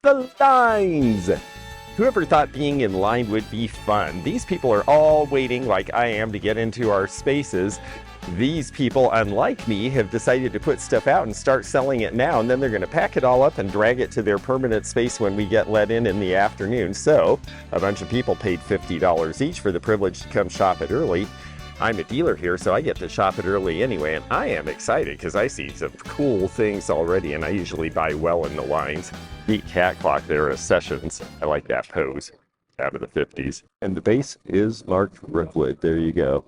The lines! Whoever thought being in line would be fun? These people are all waiting like I am to get into our spaces. These people, unlike me, have decided to put stuff out and start selling it now, and then they're going to pack it all up and drag it to their permanent space when we get let in the afternoon. So, a bunch of people paid $50 each for the privilege to come shop it early. I'm a dealer here, so I get to shop it early anyway, and I am excited because I see some cool things already, and I usually buy well in the lines. Neat cat clock there is Sessions. I like that pose out of the 50s. And the base is marked Rookwood. There you go.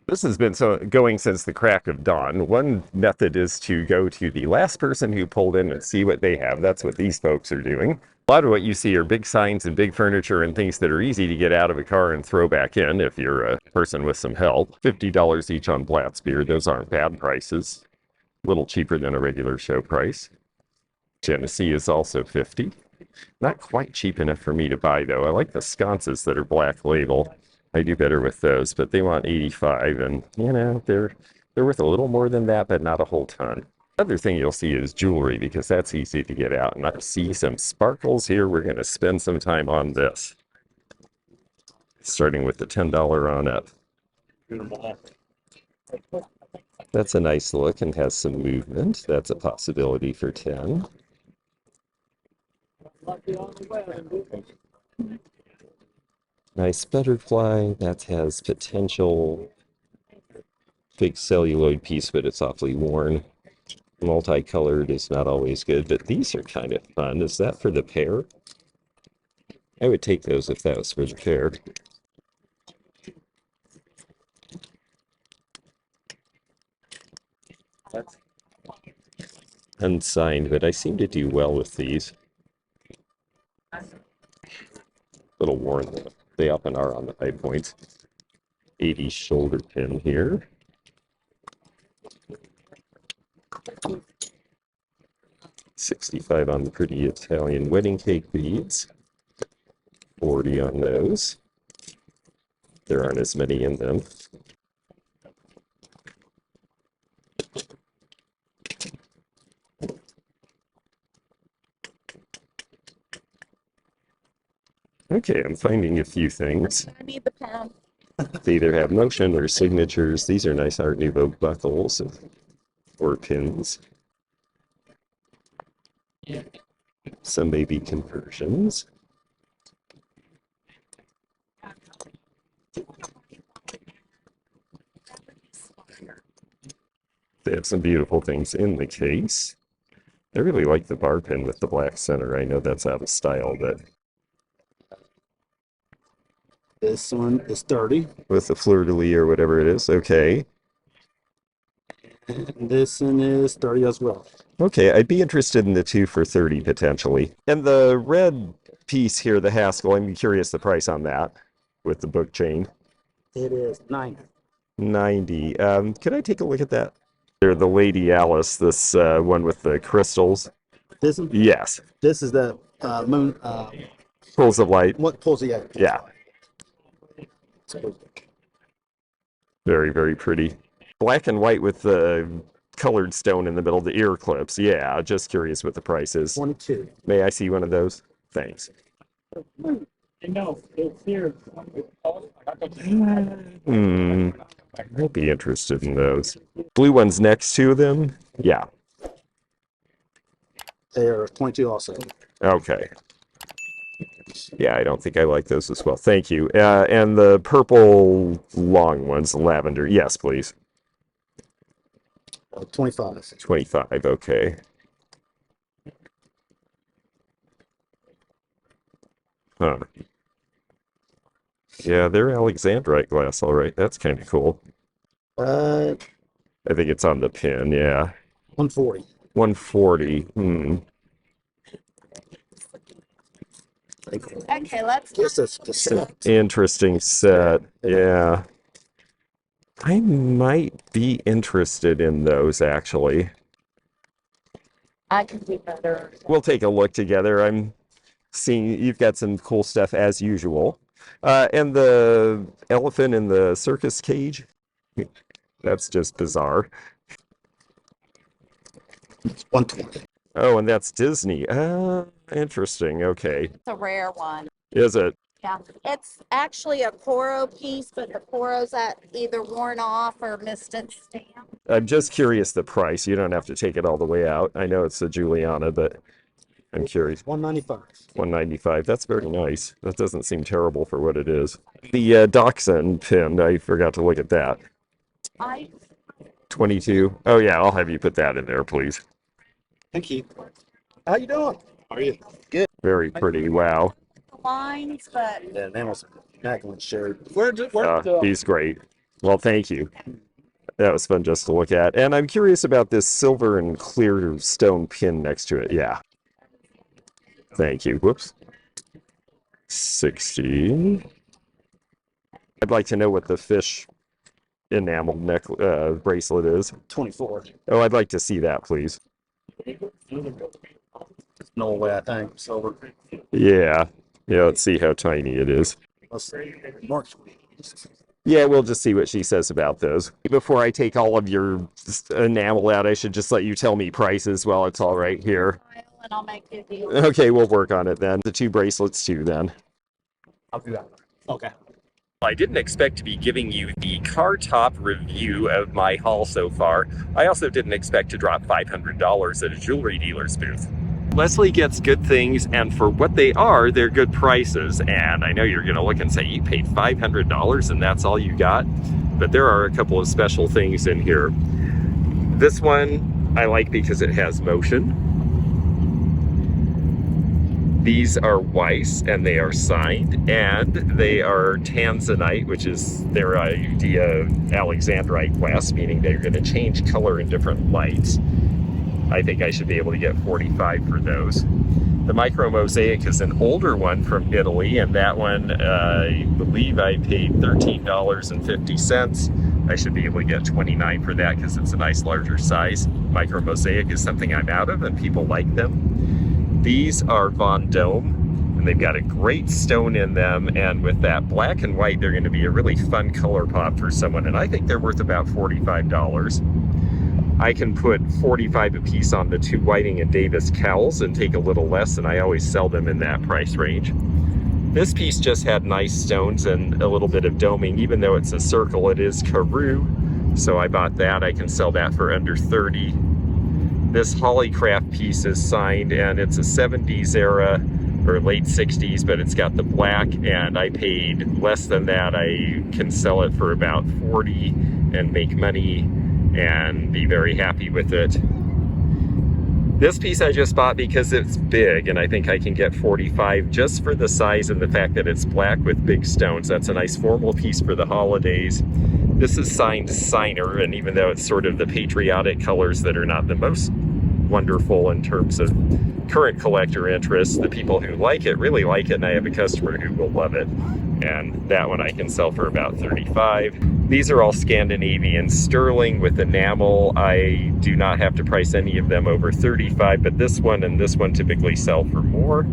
This has been going since the crack of dawn. One method is to go to the last person who pulled in and see what they have. That's what these folks are doing. A lot of what you see are big signs and big furniture and things that are easy to get out of a car and throw back in if you're a person with some help. $50 each on Blatt's beer. Those aren't bad prices. A little cheaper than a regular show price. Genesee is also $50. Not quite cheap enough for me to buy, though. I like the sconces that are Black Label. I do better with those, but they want 85, and they're worth a little more than that, but not a whole ton. Other thing you'll see is jewelry, because that's easy to get out. And I see some sparkles here. We're going to spend some time on this, starting with the $10 on up. That's a nice look and has some movement. That's a possibility for 10. Nice butterfly. That has potential. Big celluloid piece, but it's awfully worn. Multicolored is not always good, but these are kind of fun. Is that for the pair? I would take those if that was for the pair. Unsigned, but I seem to do well with these. A little worn, though. They often are on the high points. 80 shoulder pin here. $65 on the pretty Italian wedding cake beads. 40 on those. There aren't as many in them. Okay, I'm finding a few things. I need the pen. They either have motion or signatures. These are nice Art Nouveau buckles or pins. Some may be conversions. They have some beautiful things in the case. I really like the bar pin with the black center. I know that's out of style, but this one is 30. With the fleur-de-lis or whatever it is. Okay. And this one is 30 as well. Okay, I'd be interested in the two for 30 potentially. And the red piece here, the Haskell, I'm curious the price on that with the book chain. It is 90. 90. Could I take a look at that? They're the Lady Alice, this one with the crystals. This one? Yes. This is the moon. Pulls of light. What pulls the egg? Yeah. Very, very pretty. Black and white with the colored stone in the middle, the ear clips. Yeah, just curious what the price is. 22. May I see one of those? Thanks. I'd be interested in those. Blue ones next to them? Yeah. They are 22 also. Okay. Yeah, I don't think I like those as well. Thank you. And the purple long ones, lavender. Yes, please. 25. 25, okay. Huh. Yeah, they're Alexandrite glass, all right. That's kind of cool. I think it's on the pin, yeah. 140. 140. Okay, let's. Guess that's the set. Interesting set, yeah. I might be interested in those, actually. I can do better. We'll take a look together. I'm seeing you've got some cool stuff as usual. And the elephant in the circus cage, that's just bizarre. It's 120. Oh, and that's Disney. Interesting. Okay. It's a rare one. Is it? Yeah. It's actually a Coro piece, but the Coro's at either worn off or missed its stamp. I'm just curious the price. You don't have to take it all the way out. I know it's a Juliana, but I'm curious. $195. 195. That's very nice. That doesn't seem terrible for what it is. The Dachshund pin, I forgot to look at that. I 22. Oh yeah, I'll have you put that in there, please. Thank you. How you doing? How are you? Good. Very pretty. Wow. lines, but Yeah, Emerson. Macklin shared. He's great. Well, thank you. That was fun just to look at. And I'm curious about this silver and clear stone pin next to it. Yeah. Thank you. Whoops. 60. I'd like to know what the fish enamel bracelet is. 24. Oh, I'd like to see that, please. No way, I think. Silver. Yeah. Yeah, let's see how tiny it is. Let's see. Mark. Yeah, we'll just see what she says about those. Before I take all of your enamel out, I should just let you tell me prices while it's all right here. and I'll make you a deal. Okay, we'll work on it then. The 2 bracelets too then. I'll do that. Okay. I didn't expect to be giving you the car top review of my haul so far. I also didn't expect to drop $500 at a jewelry dealer's booth. Leslie gets good things, and for what they are, they're good prices. And I know you're going to look and say, you paid $500 and that's all you got? But there are a couple of special things in here. This one I like because it has motion. These are Weiss, and they are signed, and they are Tanzanite, which is their idea of Alexandrite glass, meaning they're going to change color in different lights. I think I should be able to get $45 for those. The micro mosaic is an older one from Italy, and that one, I believe I paid $13.50. I should be able to get $29 for that because it's a nice larger size. Micro mosaic is something I'm out of, and people like them. These are Von Dome, and they've got a great stone in them, and with that black and white, they're going to be a really fun color pop for someone, and I think they're worth about $45. I can put $45 a piece on the 2 Whiting and Davis cowls and take a little less, and I always sell them in that price range. This piece just had nice stones and a little bit of doming. Even though it's a circle, it is Coro, so I bought that. I can sell that for under $30. This Hollycraft piece is signed, and it's a 70s era or late 60s, but it's got the black, and I paid less than that. I can sell it for about $40 and make money and be very happy with it. This piece I just bought because it's big, and I think I can get $45 just for the size and the fact that it's black with big stones. That's a nice formal piece for the holidays. This is signed Signer, and even though it's sort of the patriotic colors that are not the most wonderful in terms of current collector interest, the people who like it really like it, and I have a customer who will love it. And that one I can sell for about $35. These are all Scandinavian sterling with enamel. I do not have to price any of them over $35, but this one and this one typically sell for more.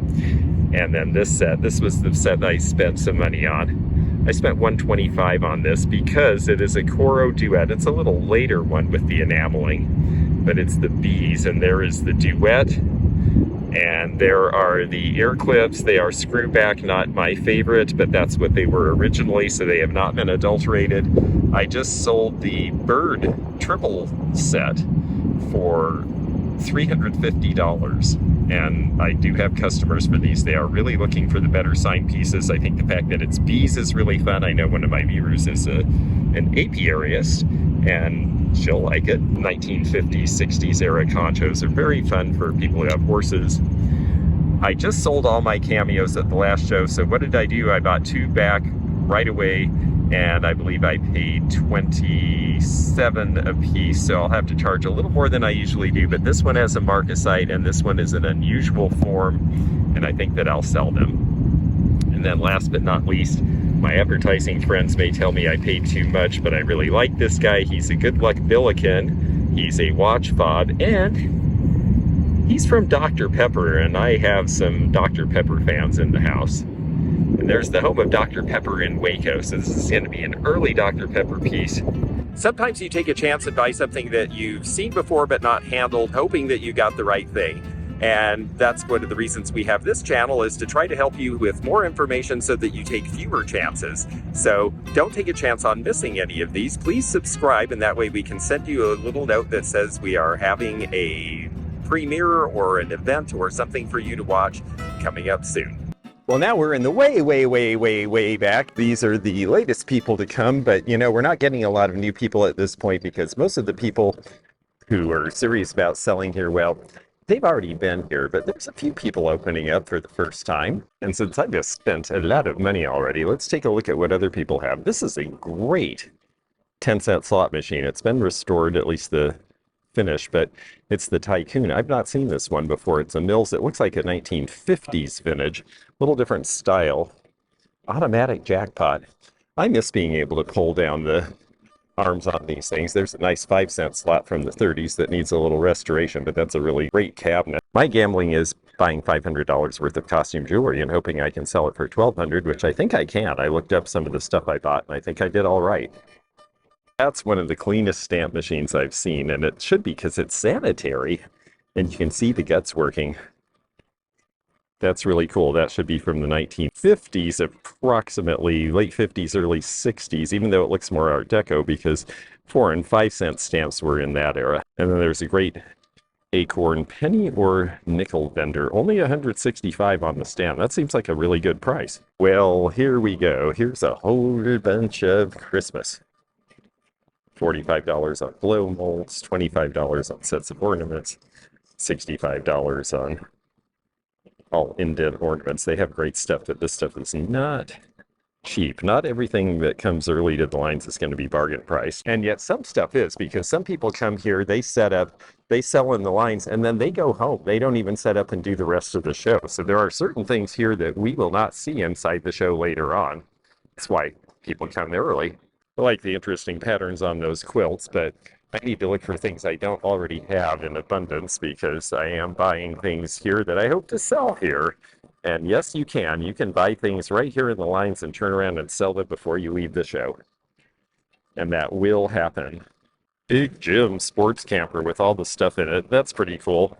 And then this set, this was the set that I spent some money on. I spent $125 on this because it is a Coro Duette. It's a little later one with the enameling, but it's the bees, and there is the Duette. And there are the ear clips. They are screw back, not my favorite, but that's what they were originally, so they have not been adulterated. I just sold the bird triple set for $350, and I do have customers for these. They are really looking for the better signed pieces. I think the fact that it's bees is really fun. I know one of my viewers is an apiarist, and she'll like it. 1950s, 60s era conchos are very fun for people who have horses. I just sold all my cameos at the last show, so what did I do? I bought 2 back right away, and I believe I paid $27 a piece, so I'll have to charge a little more than I usually do, but this one has a marcasite, and this one is an unusual form, and I think that I'll sell them. And then last but not least, my advertising friends may tell me I paid too much, but I really like this guy. He's a Good Luck Billiken. He's a watch fob, and he's from Dr. Pepper, and I have some Dr. Pepper fans in the house. And there's the home of Dr. Pepper in Waco, so this is going to be an early Dr. Pepper piece. Sometimes you take a chance and buy something that you've seen before but not handled, hoping that you got the right thing. And that's one of the reasons we have this channel, is to try to help you with more information so that you take fewer chances. So don't take a chance on missing any of these. Please subscribe, and that way we can send you a little note that says we are having a premiere or an event or something for you to watch coming up soon. Well, now we're in the way back. These are the latest people to come, but you know, we're not getting a lot of new people at this point because most of the people who are serious about selling here, well, they've already been here, but there's a few people opening up for the first time. And since I've just spent a lot of money already, let's take a look at what other people have. This is a great 10-cent slot machine. It's been restored, at least the finish, but it's the Tycoon. I've not seen this one before. It's a Mills. It looks like a 1950s vintage, little different style. Automatic jackpot. I miss being able to pull down the arms on these things. There's a nice 5-cent slot from the 30s that needs a little restoration, but that's a really great cabinet. My gambling is buying $500 worth of costume jewelry and hoping I can sell it for $1,200, which I think I can. I looked up some of the stuff I bought, and I think I did all right. That's one of the cleanest stamp machines I've seen, and it should be because it's sanitary, and you can see the guts working. That's really cool. That should be from the 1950s, approximately late 50s, early 60s, even though it looks more Art Deco because 4 and 5 cent stamps were in that era. And then there's a great acorn penny or nickel vendor. Only $165 on the stand. That seems like a really good price. Well, here we go. Here's a whole bunch of Christmas. $45 on blow molds, $25 on sets of ornaments, $65 on all indent ornaments. They have great stuff, but this stuff is not cheap. Not everything that comes early to the lines is going to be bargain price. And yet some stuff is, because some people come here, they set up, they sell in the lines, and then they go home. They don't even set up and do the rest of the show. So there are certain things here that we will not see inside the show later on. That's why people come there early. I like the interesting patterns on those quilts, but I need to look for things I don't already have in abundance because I am buying things here that I hope to sell here. And yes, you can. You can buy things right here in the lines and turn around and sell them before you leave the show. And that will happen. Big Jim sports camper with all the stuff in it. That's pretty cool.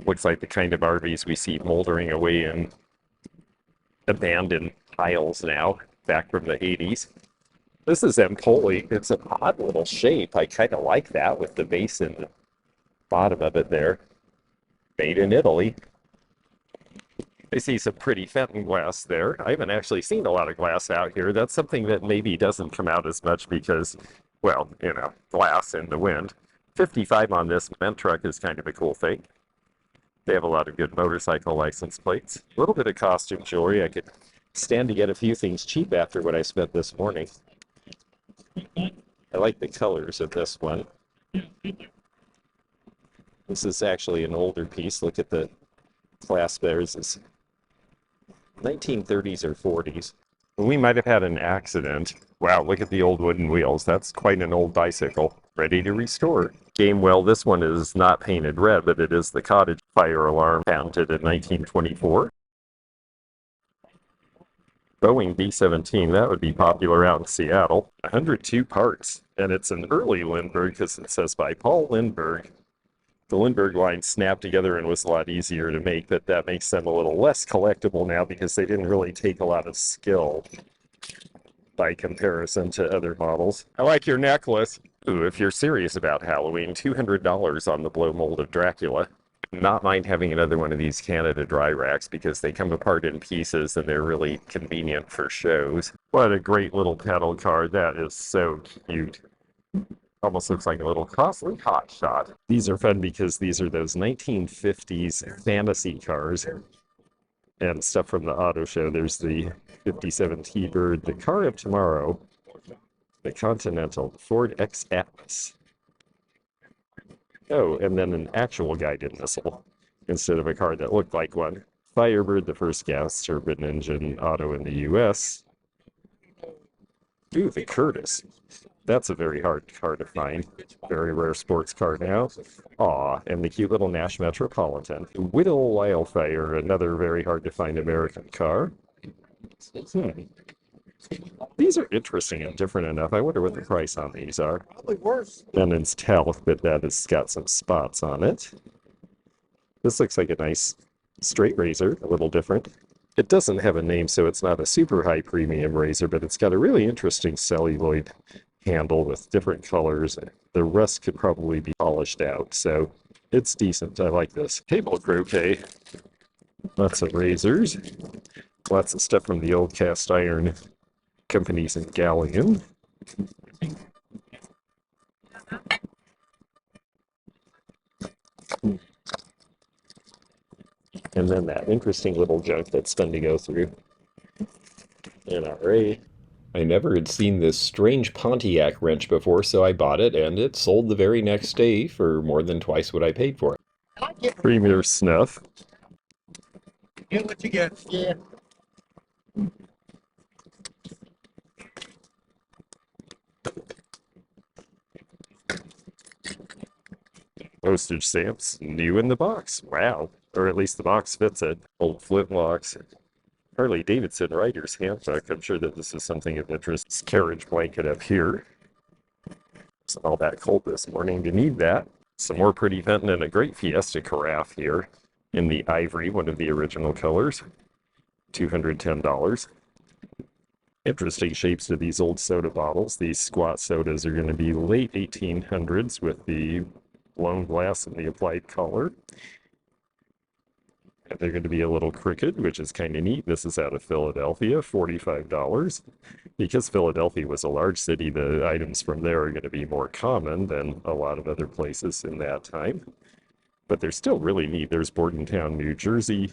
Looks like the kind of RVs we see moldering away in abandoned piles now, back from the 80s. This is Empoli. It's an odd little shape. I kind of like that with the base in the bottom of it there. Made in Italy. I see some pretty Fenton glass there. I haven't actually seen a lot of glass out here. That's something that maybe doesn't come out as much because, well, you know, glass in the wind. $55 on this cement truck is kind of a cool thing. They have a lot of good motorcycle license plates. A little bit of costume jewelry. I could stand to get a few things cheap after what I spent this morning. I like the colors of this one. This is actually an older piece. Look at the clasp there. This is 1930s or 40s. We might have had an accident. Wow, look at the old wooden wheels. That's quite an old bicycle. Ready to restore. Gamewell, this one is not painted red, but it is the cottage fire alarm patented in 1924. Boeing B-17, that would be popular out in Seattle. 102 parts, and it's an early Lindbergh because it says by Paul Lindbergh. The Lindbergh line snapped together and was a lot easier to make, but that makes them a little less collectible now because they didn't really take a lot of skill by comparison to other models. I like your necklace. Ooh, if you're serious about Halloween, $200 on the blow mold of Dracula. Not mind having another one of these Canada dry racks because they come apart in pieces and they're really convenient for shows. What a great little pedal car. That is so cute. Almost looks like a little costly hot shot. These are fun because these are those 1950s fantasy cars and stuff from the auto show. There's the 57 T-Bird, the Car of Tomorrow, the Continental, the Ford X Atlas. Oh, and then an actual guided missile instead of a car that looked like one. Firebird, the first gas turbine engine auto in the U.S. Ooh, the Curtiss. That's a very hard car to find. Very rare sports car now. Aw, and the cute little Nash Metropolitan. Whittle Wildfire, another very hard to find American car. These are interesting and different enough. I wonder what the price on these are. Probably worse. Denon's talc, but that has got some spots on it. This looks like a nice straight razor, a little different. It doesn't have a name, so it's not a super high premium razor, but it's got a really interesting celluloid handle with different colors. The rest could probably be polished out, so it's decent. I like this. Table croquet. Lots of razors. Lots of stuff from the old cast iron companies in Galleon. And then that interesting little junk that's fun to go through. NRA. I never had seen this strange Pontiac wrench before, so I bought it, and it sold the very next day for more than twice what I paid for it. Premier snuff. Get what you get. Yeah. Postage stamps, new in the box. Wow. Or at least the box fits it. Old flintlocks. Harley Davidson Rider's Handbook. I'm sure that this is something of interest. This carriage blanket up here. It's all that cold this morning to need that. Some more pretty Fenton and a great Fiesta carafe here in the ivory, one of the original colors. $210. Interesting shapes to these old soda bottles. These squat sodas are going to be late 1800s with the blown glass and the applied color. And they're going to be a little crooked, which is kind of neat. This is out of Philadelphia, $45. Because Philadelphia was a large city, the items from there are going to be more common than a lot of other places in that time. But they're still really neat. There's Bordentown, New Jersey.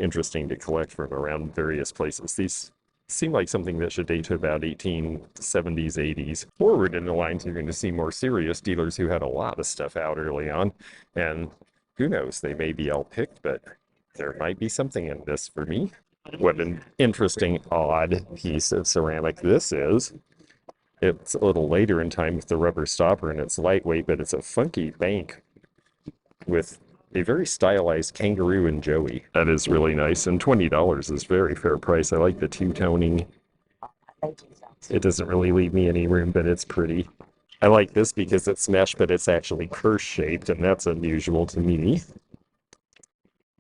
Interesting to collect from around various places. These seem like something that should date to about 1870s, 80s. Forward in the lines, you're going to see more serious dealers who had a lot of stuff out early on. And who knows, they may be all picked, but there might be something in this for me. What an interesting, odd piece of ceramic this is. It's a little later in time with the rubber stopper, and it's lightweight, but it's a funky bank with a very stylized kangaroo and joey. That is really nice, and $20 is very fair price. I like the two-toning. It doesn't really leave me any room, but it's pretty. I like this because it's mesh, but it's actually purse-shaped, and that's unusual to me.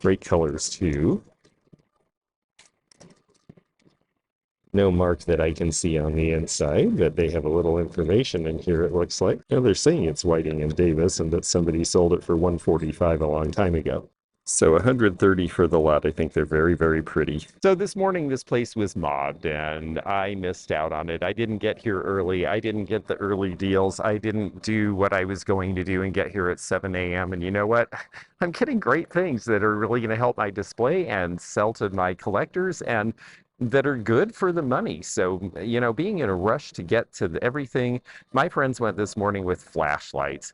Great colors, too. No mark that I can see on the inside, but they have a little information in here, it looks like. Now they're saying it's Whiting and Davis and that somebody sold it for $145 a long time ago. So $130 for the lot. I think they're very, very pretty. So this morning, this place was mobbed, and I missed out on it. I didn't get here early. I didn't get the early deals. I didn't do what I was going to do and get here at 7 a.m. And you know what? I'm getting great things that are really going to help my display and sell to my collectors and that are good for the money. So, you know, being in a rush to get to everything, my friends went this morning with flashlights.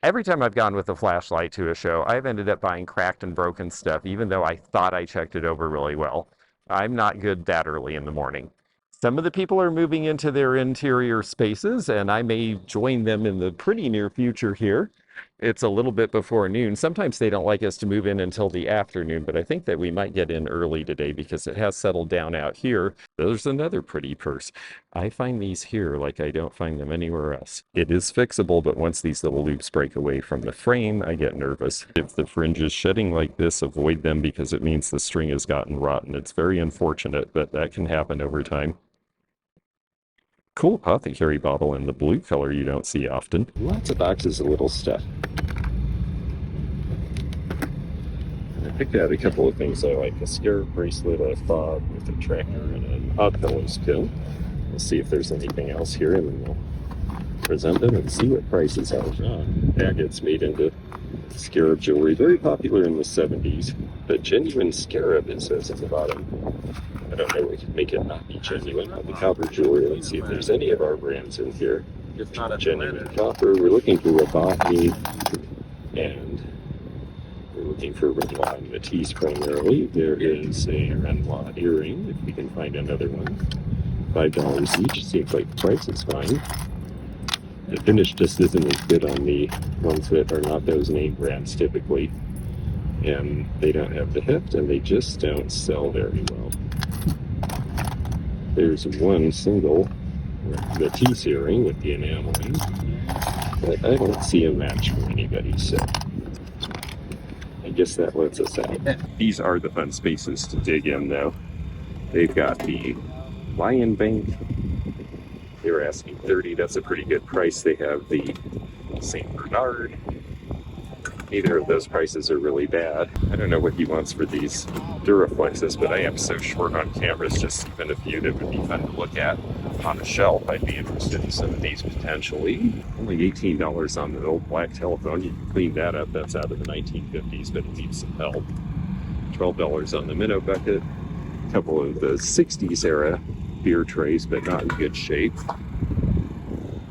Every time I've gone with a flashlight to a show, I've ended up buying cracked and broken stuff, even though I thought I checked it over really well. I'm not good that early in the morning. Some of the people are moving into their interior spaces, and I may join them in the pretty near future here. It's a little bit before noon. Sometimes they don't like us to move in until the afternoon, but I think that we might get in early today because it has settled down out here. There's another pretty purse. I find these here like I don't find them anywhere else. It is fixable, but once these little loops break away from the frame, I get nervous. If the fringe is shedding like this, avoid them because it means the string has gotten rotten. It's very unfortunate, but that can happen over time. Cool apothecary bottle in the blue color you don't see often. Lots of boxes of little stuff. I picked out a couple of things I like. A scarab bracelet, a fob with a tracker, and an odd fellows pin. We'll see if there's anything else here, and then we'll present them and see what prices are. Agates made into scarab jewelry. Very popular in the 70s. But genuine scarab, it says at the bottom. I don't know what could make it not be genuine. The copper jewelry, let's see if there's any of our brands in here. It's not a genuine copper. We're looking for Robotnik, and we're looking for Renlon Matisse primarily. There is a Renlon earring, if we can find another one. $5 each. Seems like the price is fine. The finish just isn't as good on the ones that are not those name brands typically. And they don't have the heft, and they just don't sell very well. There's one single Matisse earring with the enameling, but I don't see a match for anybody, so I guess that lets us out. These are the fun spaces to dig in, though. They've got the Lion Bank. They're asking 30. That's a pretty good price. They have the St. Bernard. Neither of those prices are really bad. I don't know what he wants for these Duraflexes, but I am so short on cameras, just even a few that would be fun to look at on a shelf. I'd be interested in some of these potentially. Only $18 on the old black telephone. You can clean that up. That's out of the 1950s, but it needs some help. $12 on the minnow bucket. A couple of the 60s era beer trays, but not in good shape.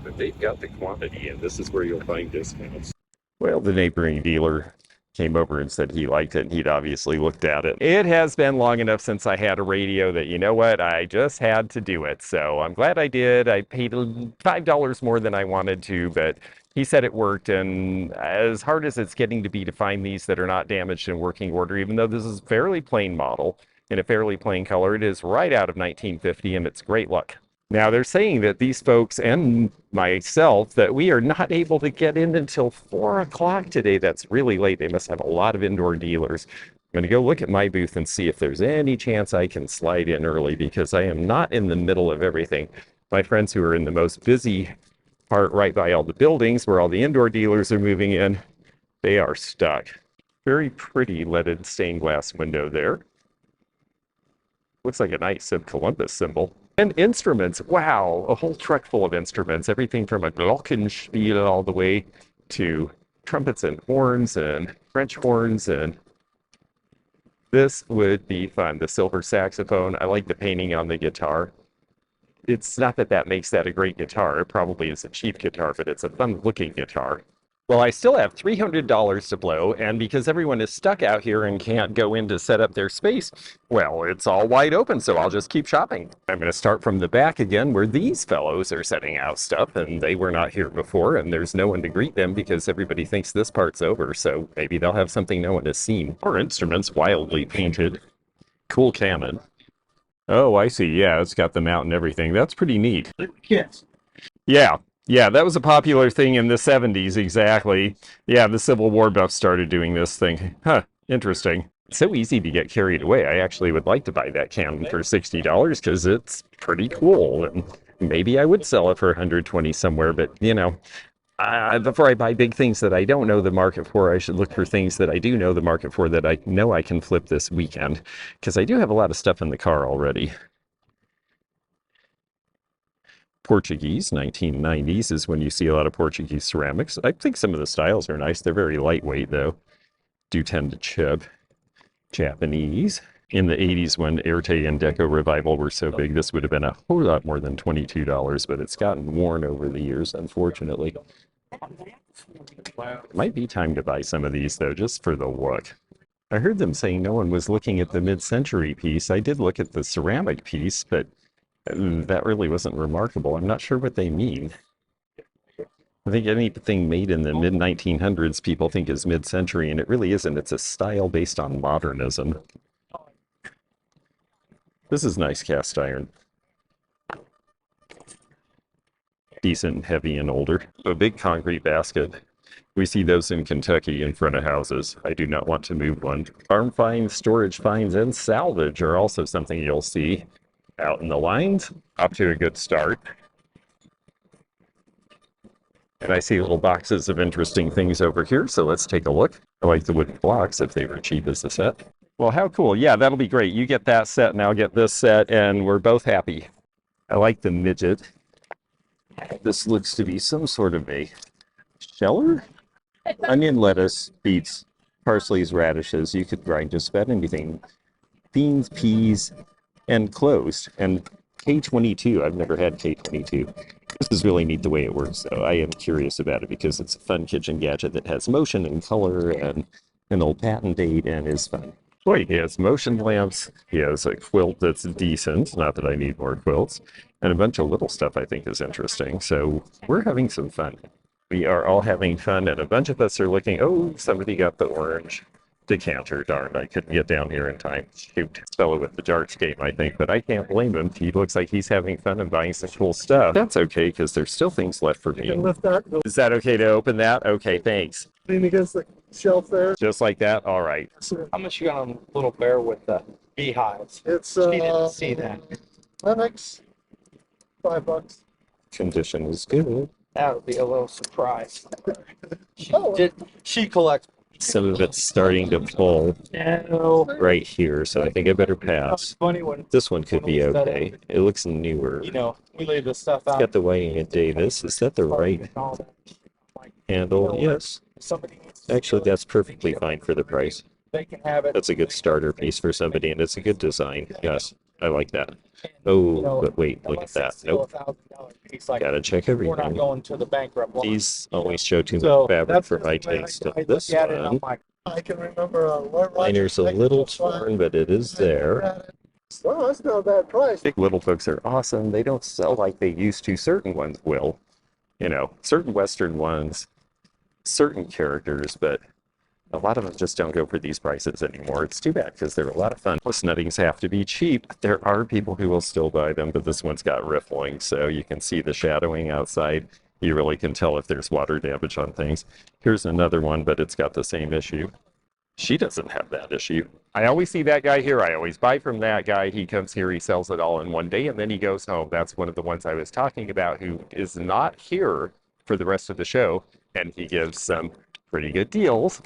But they've got the quantity, and this is where you'll find discounts. Well, the neighboring dealer came over and said he liked it, and he'd obviously looked at it. It has been long enough since I had a radio that, you know what, I just had to do it. So I'm glad I did. I paid $5 more than I wanted to, but he said it worked. And as hard as it's getting to be to find these that are not damaged in working order, even though this is a fairly plain model in a fairly plain color, it is right out of 1950, and it's great luck. Now, they're saying that these folks and myself, that we are not able to get in until 4 o'clock today. That's really late. They must have a lot of indoor dealers. I'm going to go look at my booth and see if there's any chance I can slide in early, because I am not in the middle of everything. My friends who are in the most busy part right by all the buildings where all the indoor dealers are moving in, they are stuck. Very pretty leaded stained glass window there. Looks like a Knights of Columbus symbol. And instruments, wow, a whole truck full of instruments, everything from a glockenspiel all the way to trumpets and horns and French horns, and this would be fun. The silver saxophone, I like the painting on the guitar. It's not that that makes that a great guitar, it probably is a cheap guitar, but it's a fun looking guitar. Well, I still have $300 to blow, and because everyone is stuck out here and can't go in to set up their space, well, it's all wide open, so I'll just keep shopping. I'm going to start from the back again, where these fellows are setting out stuff, and they were not here before, and there's no one to greet them because everybody thinks this part's over, so maybe they'll have something no one has seen. Or instruments wildly painted. Cool cannon. Oh, I see. Yeah, it's got the mount and everything. That's pretty neat. Kids. Yeah, that was a popular thing in the 70s, exactly. Yeah, the Civil War buffs started doing this thing. Huh, interesting. It's so easy to get carried away. I actually would like to buy that cannon for $60 because it's pretty cool. And maybe I would sell it for $120 somewhere, but you know, before I buy big things that I don't know the market for, I should look for things that I do know the market for that I know I can flip this weekend, because I do have a lot of stuff in the car already. Portuguese, 1990s is when you see a lot of Portuguese ceramics. I think some of the styles are nice. They're very lightweight, though. Do tend to chip. Japanese. In the 80s, when Arte and Deco Revival were so big, this would have been a whole lot more than $22, but it's gotten worn over the years, unfortunately. It might be time to buy some of these, though, just for the look. I heard them saying no one was looking at the mid-century piece. I did look at the ceramic piece, but that really wasn't remarkable. I'm not sure what they mean. I think anything made in the mid-1900s people think is mid-century, and it really isn't. It's a style based on modernism. This is nice cast iron. Decent, heavy, and older. A big concrete basket. We see those in Kentucky in front of houses. I do not want to move one. Farm finds, storage finds, and salvage are also something you'll see out in the lines. Up to a good start. And I see little boxes of interesting things over here, so let's take a look. I like the wooden blocks if they were cheap as a set. Well, how cool. Yeah, that'll be great. You get that set and I'll get this set, and we're both happy. I like the midget. This looks to be some sort of a sheller? Onion, lettuce, beets, parsley's, radishes. You could grind just about anything. Beans, peas, and closed. And K22, I've never had K22. This is really neat the way it works, though. I am curious about it because it's a fun kitchen gadget that has motion and color and an old patent date and is fun. Boy, he has motion lamps. He has a quilt that's decent. Not that I need more quilts. And a bunch of little stuff I think is interesting. So we're having some fun. We are all having fun, and a bunch of us are looking. Oh, somebody got the orange. decanter. Darn, I couldn't get down here in time. Shoot. Fellow with the darts game, I think, but I can't blame him. He looks like he's having fun and buying some cool stuff. That's okay, because there's still things left for me. Lift that. Is that okay to open that? Okay, thanks. Lean against the shelf there. Just like that? All right. How much you got on little bear with the beehives? It's She didn't see that. that makes $5. Condition is good. That would be a little surprise. Oh. She collects. Some of it's starting to pull No. right here, so I think I better pass. Funny when, This one could be okay. It looks newer. you know, we leave this stuff out. Got the Whiting and Davis. Is that the right handle? Yes. Somebody needs Actually, that's perfectly fine for the price. they can have it. That's a good starter piece for somebody, and it's a good design. Yes, I like that. Oh, but wait, look at that. Nope. Gotta check We're not everything. going to the bankrupt line. These always show too So much fabric that's for my the way taste. I This look at it, and I'm one, like, I can remember liner's a little torn, but it is there. Well, that's not a bad price. Big little books are awesome. They don't sell like they used to. Certain ones will. You know, certain Western ones, certain characters, but a lot of them just don't go for these prices anymore. It's too bad because they're a lot of fun. Plus, snuttings have to be cheap. There are people who will still buy them, but this one's got riffling, so you can see the shadowing outside. You really can tell if there's water damage on things. Here's another one, but it's got the same issue. She doesn't have that issue. I always see that guy here. I always buy from that guy. He comes here, he sells it all in one day, and then he goes home. That's one of the ones I was talking about who is not here for the rest of the show, and he gives some pretty good deals.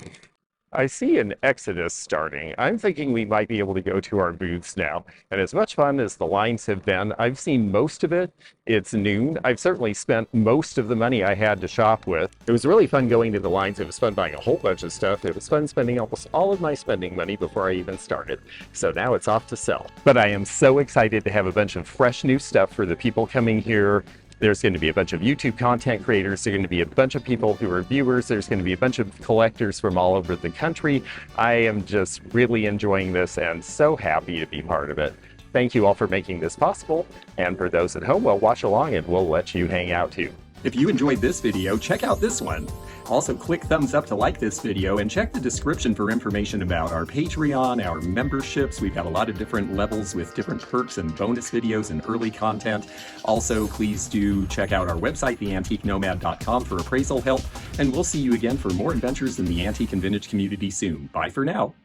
I see an exodus starting. I'm thinking we might be able to go to our booths now. And as much fun as the lines have been, I've seen most of it. It's noon. I've certainly spent most of the money I had to shop with. It was really fun going to the lines. It was fun buying a whole bunch of stuff. It was fun spending almost all of my spending money before I even started. So now it's off to sell. But I am so excited to have a bunch of fresh new stuff for the people coming here. There's going to be a bunch of YouTube content creators. There's going to be a bunch of people who are viewers. There's going to be a bunch of collectors from all over the country. I am just really enjoying this and so happy to be part of it. Thank you all for making this possible. And for those at home, well, watch along and we'll let you hang out too. If you enjoyed this video, check out this one. Also, click thumbs up to like this video and check the description for information about our Patreon, our memberships. We've got a lot of different levels with different perks and bonus videos and early content. Also, please do check out our website, theantiquenomad.com, for appraisal help. And we'll see you again for more adventures in the antique and vintage community soon. Bye for now.